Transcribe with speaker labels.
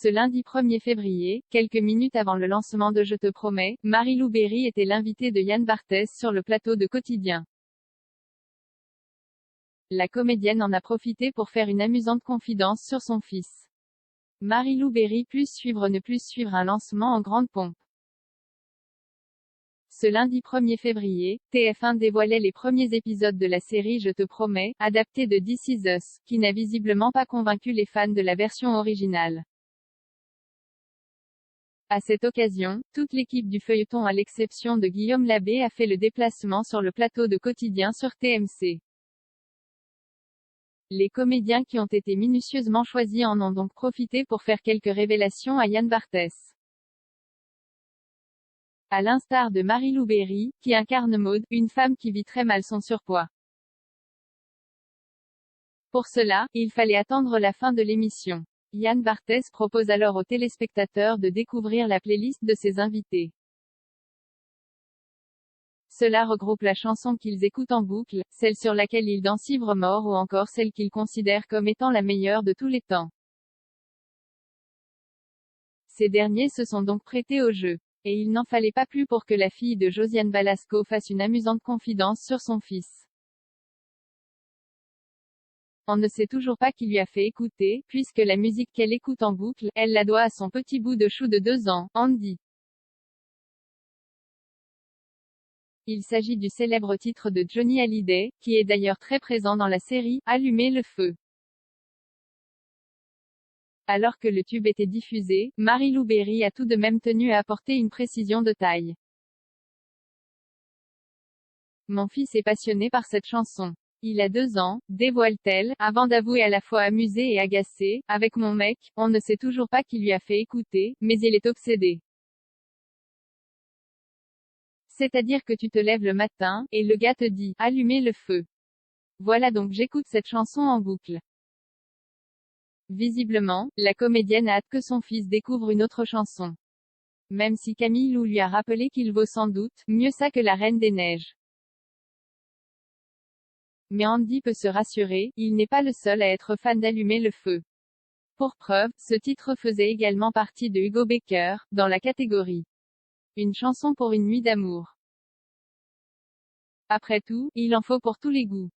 Speaker 1: Ce lundi 1er février, quelques minutes avant le lancement de Je te promets, Marie-Lou Berry était l'invitée de Yann Barthès sur le plateau de Quotidien. La comédienne en a profité pour faire une amusante confidence sur son fils. Marie-Lou Berry plus suivre ne plus suivre un lancement en grande pompe. Ce lundi 1er février, TF1 dévoilait les premiers épisodes de la série Je te promets, adaptée de This Is Us, qui n'a visiblement pas convaincu les fans de la version originale. À cette occasion, toute l'équipe du feuilleton à l'exception de Guillaume Labbé a fait le déplacement sur le plateau de Quotidien sur TMC. Les comédiens qui ont été minutieusement choisis en ont donc profité pour faire quelques révélations à Yann Barthès. À l'instar de Marie-Lou Berry, qui incarne Maud, une femme qui vit très mal son surpoids. Pour cela, il fallait attendre la fin de l'émission. Yann Barthès propose alors aux téléspectateurs de découvrir la playlist de ses invités. Cela regroupe la chanson qu'ils écoutent en boucle, celle sur laquelle ils dansent ivre mort ou encore celle qu'ils considèrent comme étant la meilleure de tous les temps. Ces derniers se sont donc prêtés au jeu. Et il n'en fallait pas plus pour que la fille de Josiane Balasco fasse une amusante confidence sur son fils. On ne sait toujours pas qui lui a fait écouter, puisque la musique qu'elle écoute en boucle, elle la doit à son petit bout de chou de 2 ans, Andy. Il s'agit du célèbre titre de Johnny Hallyday, qui est d'ailleurs très présent dans la série « Allumer le feu ». Alors que le tube était diffusé, Marie-Lou Berry a tout de même tenu à apporter une précision de taille. Mon fils est passionné par cette chanson. Il a 2 ans, dévoile-t-elle, avant d'avouer à la fois amusée et agacée, avec mon mec, on ne sait toujours pas qui lui a fait écouter, mais il est obsédé. C'est-à-dire que tu te lèves le matin, et le gars te dit, allumez le feu. Voilà donc j'écoute cette chanson en boucle. Visiblement, la comédienne a hâte que son fils découvre une autre chanson. Même si Camille Lou lui a rappelé qu'il vaut sans doute mieux ça que la Reine des Neiges. Mais Andy peut se rassurer, il n'est pas le seul à être fan d'Allumer le feu. Pour preuve, ce titre faisait également partie de Hugo Becker, dans la catégorie Une chanson pour une nuit d'amour. Après tout, il en faut pour tous les goûts.